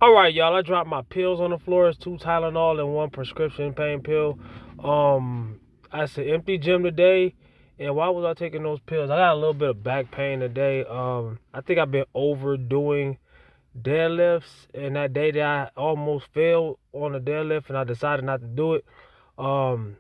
All right, y'all. I dropped my pills on the floor. It's 2 Tylenol and 1 prescription pain pill. I said empty gym today. And why was I taking those pills? I got a little bit of back pain today. I think I've been overdoing deadlifts. And that day that I almost failed on the deadlift and I decided not to do it. Um,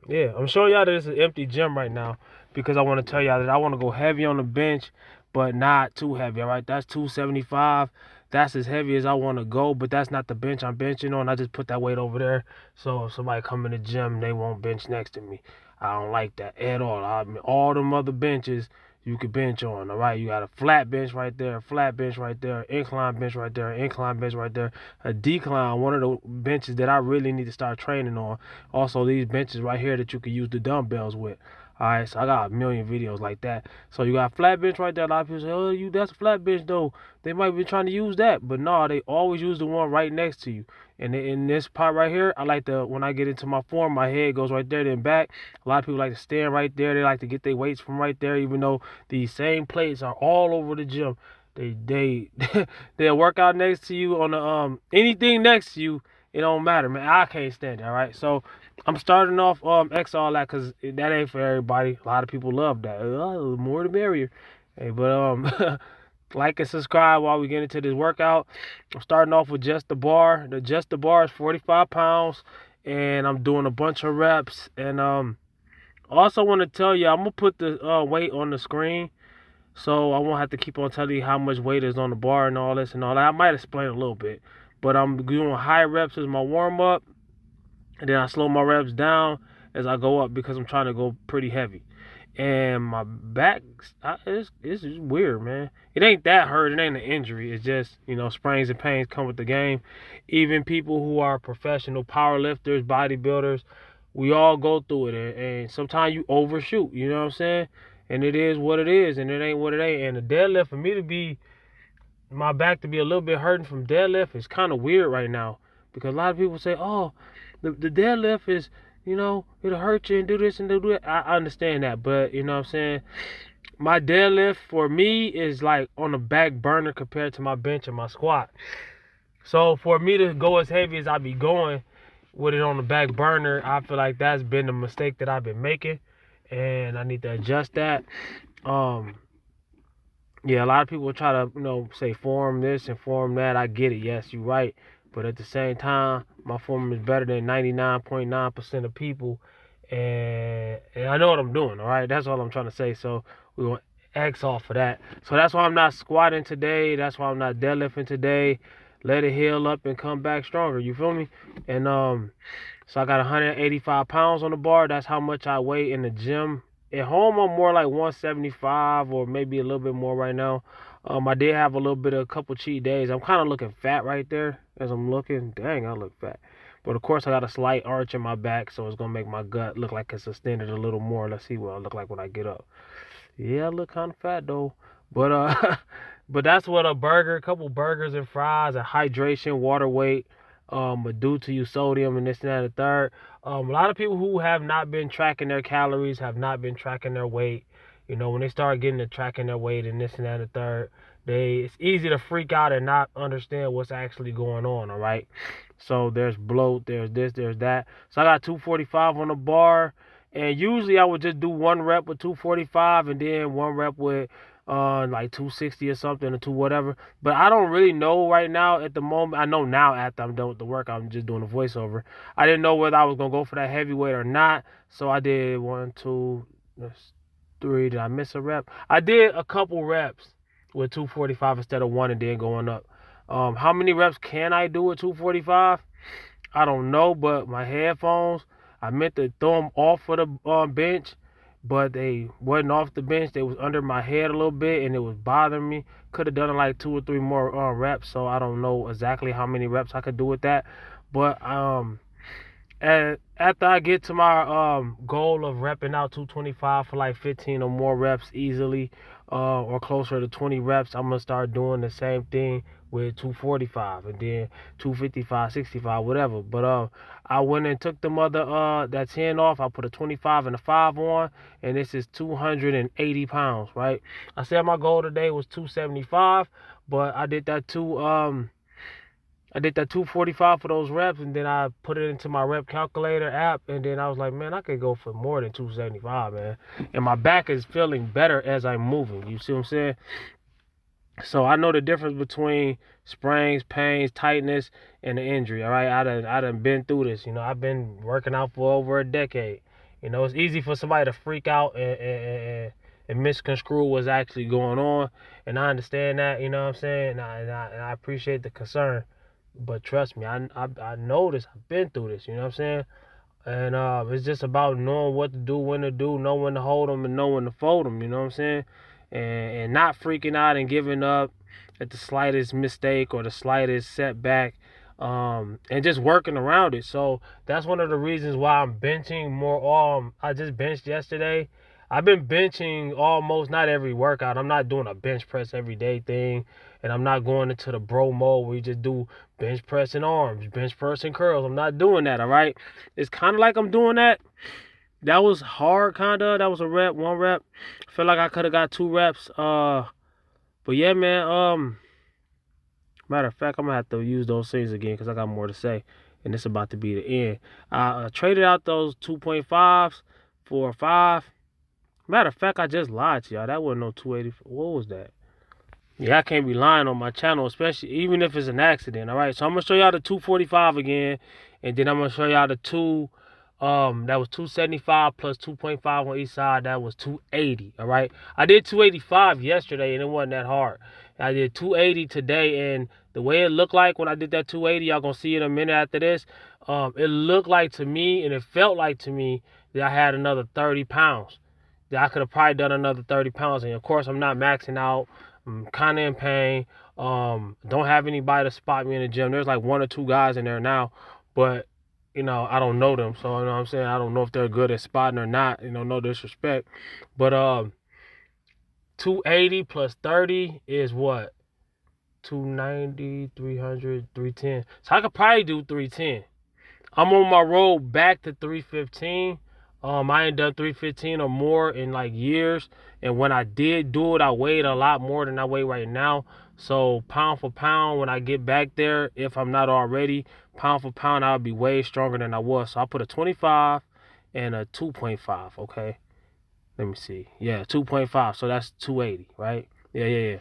yeah, I'm showing y'all that it's an empty gym right now because I want to tell y'all that I want to go heavy on the bench, but not too heavy. All right, that's 275. That's as heavy as I want to go, but that's not the bench I'm benching on. I just put that weight over there, so if somebody come in the gym, they won't bench next to me. I don't like that at all. I mean, all them other benches you could bench on. All right, you got a flat bench right there, a flat bench right there, incline bench right there, incline bench right there, a decline. One of the benches that I really need to start training on. Also, these benches right here that you can use the dumbbells with. Alright, so I got a million videos like that. So you got a flat bench right there. A lot of people say, oh, that's a flat bench though. They might be trying to use that. But no, they always use the one right next to you. And in this part right here, I like to, when I get into my form, my head goes right there, then back. A lot of people like to stand right there. They like to get their weights from right there, even though these same plates are all over the gym. They they'll work out next to you on the anything next to you. It don't matter, man. I can't stand it. All right, so I'm starting off X all that because that ain't for everybody. A lot of people love that. Oh, more the merrier. Hey, but like and subscribe while we get into this workout. I'm starting off with just the bar. The just the bar is 45 pounds, and I'm doing a bunch of reps. And also want to tell you, I'm gonna put the weight on the screen, so I won't have to keep on telling you how much weight is on the bar and all this and all that. I might explain a little bit, but I'm doing high reps as my warm up, and then I slow my reps down as I go up because I'm trying to go pretty heavy. And my back, it's just weird, man. It ain't that hurt. It ain't an injury. It's just, sprains and pains come with the game. Even people who are professional power lifters, bodybuilders, we all go through it. And sometimes you overshoot, you know what I'm saying? And it is what it is, and it ain't what it ain't. And the deadlift, for me to be, my back to be a little bit hurting from deadlift is kind of weird right now. Because a lot of people say, oh, the deadlift is, it'll hurt you and do this and do that. I understand that, but you know what I'm saying? My deadlift for me is like on the back burner compared to my bench and my squat. So for me to go as heavy as I be going with it on the back burner, I feel like that's been the mistake that I've been making, and I need to adjust that. Um, yeah, a lot of people try to, say form this and form that. I get it. Yes, you're right. But at the same time, my form is better than 99.9% of people. And I know what I'm doing, all right? That's all I'm trying to say. So we want X off of that. So that's why I'm not squatting today. That's why I'm not deadlifting today. Let it heal up and come back stronger. You feel me? And so I got 185 pounds on the bar. That's how much I weigh in the gym. At home, I'm more like 175 or maybe a little bit more right now. I did have a little bit of a couple cheat days. I'm kind of looking fat right there as I'm looking. Dang, I look fat. But of course, I got a slight arch in my back, so it's gonna make my gut look like it's extended a little more. Let's see what I look like when I get up. Yeah, I look kind of fat though. But but that's what a burger, a couple burgers and fries, and hydration, water weight, due to you sodium and this and that and the third. A lot of people who have not been tracking their calories, have not been tracking their weight. When they start getting to tracking their weight and this and that and the third, it's easy to freak out and not understand what's actually going on. All right. So there's bloat, there's this, there's that. So I got 245 on the bar. And usually I would just do one rep with 245 and then one rep with like 260 or something or two whatever. But I don't really know right now at the moment. I know now after I'm done with the work, I'm just doing a voiceover. I didn't know whether I was gonna go for that heavyweight or not. So I did one, two, that's three. Did I miss a rep? I did a couple reps with 245 instead of one and then going up. How many reps can I do with 245? I don't know, but my headphones, I meant to throw them off of the bench, but they wasn't off the bench. They was under my head a little bit, and it was bothering me. Could have done it like 2 or 3 more reps, so I don't know exactly how many reps I could do with that. But and after I get to my goal of repping out 225 for like 15 or more reps easily, or closer to 20 reps, I'm gonna start doing the same thing with 245 and then 255, 65, whatever. But I went and took the mother that 10 off. I put a 25 and a 5 on, and this is 280 pounds, right? I said my goal today was 275, but I did that I did that 245 for those reps, and then I put it into my rep calculator app, and then I was like, man, I could go for more than 275, man. And my back is feeling better as I'm moving. You see what I'm saying? So I know the difference between sprains, pains, tightness, and the injury. All right, I done been through this. You know, I've been working out for over a decade. You know, it's easy for somebody to freak out and misconstrue what's actually going on, and I understand that. You know what I'm saying? And I appreciate the concern, but trust me, I know this. I've been through this. You know what I'm saying? And it's just about knowing what to do, when to do, know when to hold them, and know when to fold them. You know what I'm saying? And not freaking out and giving up at the slightest mistake or the slightest setback, and just working around it. So that's one of the reasons why I'm benching more. I just benched yesterday. I've been benching almost not every workout. I'm not doing a bench press every day thing, and I'm not going into the bro mode where you just do bench press and arms, bench press and curls. I'm not doing that, all right? It's kind of like I'm doing that. That was hard, kinda. That was a rep, one rep. I feel like I could have got 2 reps. But yeah, man. Matter of fact, I'm gonna have to use those things again because I got more to say, and it's about to be the end. I traded out those 2.5s for 5. Matter of fact, I just lied to y'all. That wasn't no 280. What was that? Yeah, I can't be lying on my channel, especially even if it's an accident. All right, so I'm gonna show y'all the 245 again, and then I'm gonna show y'all the that was 275 plus 2.5 on each side. That was 280. All right, I did 285 yesterday, and it wasn't that hard. I did 280 today, and the way it looked like when I did that 280, y'all gonna see in a minute after this. It looked like to me, and it felt like to me that I had another 30 pounds. That I could have probably done another 30 pounds, and of course, I'm not maxing out. I'm kind of in pain. Don't have anybody to spot me in the gym. There's like 1 or 2 guys in there now, but you know, I don't know them. So, you know what I'm saying? I don't know if they're good at spotting or not. You know, no disrespect. But 280 plus 30 is what? 290, 300, 310. So I could probably do 310. I'm on my road back to 315. I ain't done 315 or more in like years. And when I did do it, I weighed a lot more than I weigh right now. So pound for pound, when I get back there, if I'm not already, pound for pound, I'll be way stronger than I was. So I put a 25 and a 2.5, okay? Let me see. Yeah, 2.5. So that's 280, right? Yeah.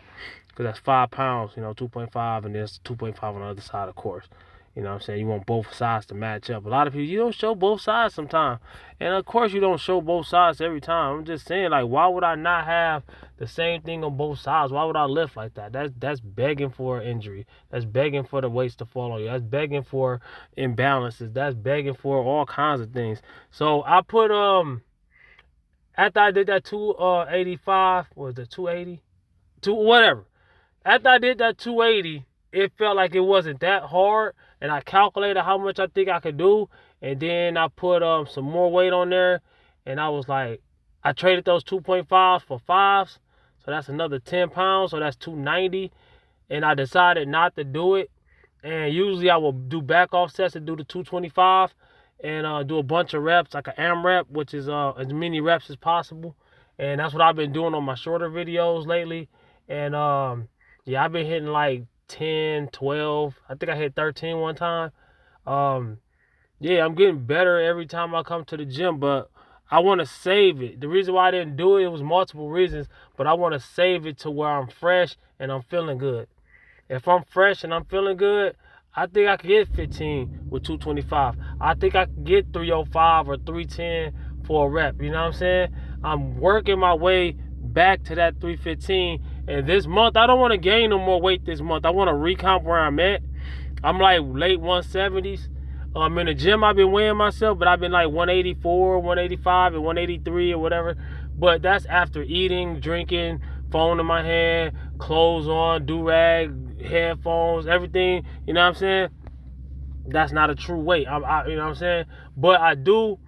Because that's 5 pounds, you know, 2.5, and there's 2.5 on the other side, of course. You know what I'm saying? You want both sides to match up. A lot of people, you don't show both sides sometimes. And of course you don't show both sides every time. I'm just saying, like, why would I not have the same thing on both sides? Why would I lift like that? That's begging for an injury. That's begging for the weights to fall on you. That's begging for imbalances. That's begging for all kinds of things. So I put, after I did that 285, was it 280? Whatever. After I did that 280, it felt like it wasn't that hard, and I calculated how much I think I could do, and then I put some more weight on there, and I was like, I traded those 2.5s for 5s, so that's another 10 pounds, so that's 290, and I decided not to do it. And usually I will do back offsets and do the 225 and do a bunch of reps, like an AMRAP, which is as many reps as possible, and that's what I've been doing on my shorter videos lately. And yeah, I've been hitting like 10, 12. I think I hit 13 one time. Yeah, I'm getting better every time I come to the gym, but I want to save it. The reason why I didn't do it was multiple reasons, but I want to save it to where I'm fresh and I'm feeling good. If I'm fresh and I'm feeling good, I think I could get 15 with 225. I think I could get 305 or 310 for a rep. You know what I'm saying? I'm working my way back to that 315. And this month, I don't want to gain no more weight this month. I want to recomp where I'm at. I'm like late 170s. In the gym, I've been weighing myself, but I've been like 184, 185, and 183 or whatever. But that's after eating, drinking, phone in my hand, clothes on, do-rag, headphones, everything. You know what I'm saying? That's not a true weight. You know what I'm saying? But I do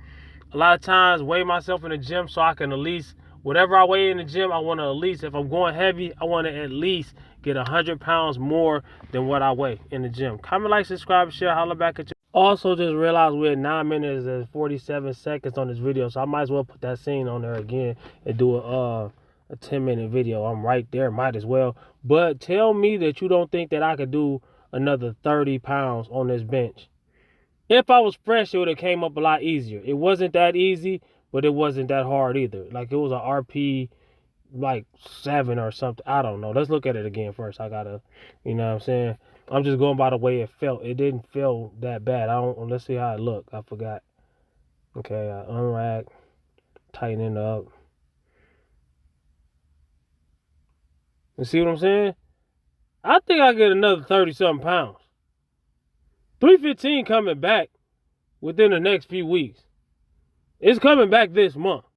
a lot of times weigh myself in the gym so I can at least, whatever I weigh in the gym, I want to at least, if I'm going heavy, I want to at least get 100 pounds more than what I weigh in the gym. Comment, like, subscribe, share, holla back at you. Also, just realized we're at 9 minutes and 47 seconds on this video, so I might as well put that scene on there again and do a 10-minute video. I'm right there, might as well. But tell me that you don't think that I could do another 30 pounds on this bench. If I was fresh, it would have came up a lot easier. It wasn't that easy, but it wasn't that hard either. Like, it was a RP like 7 or something. I don't know. Let's look at it again first. I gotta, you know what I'm saying? I'm just going by the way it felt. It didn't feel that bad. Let's see how it looked. I forgot. Okay, I unrack, tighten it up. You see what I'm saying? I think I get another 30-something pounds. 315 coming back within the next few weeks. It's coming back this month.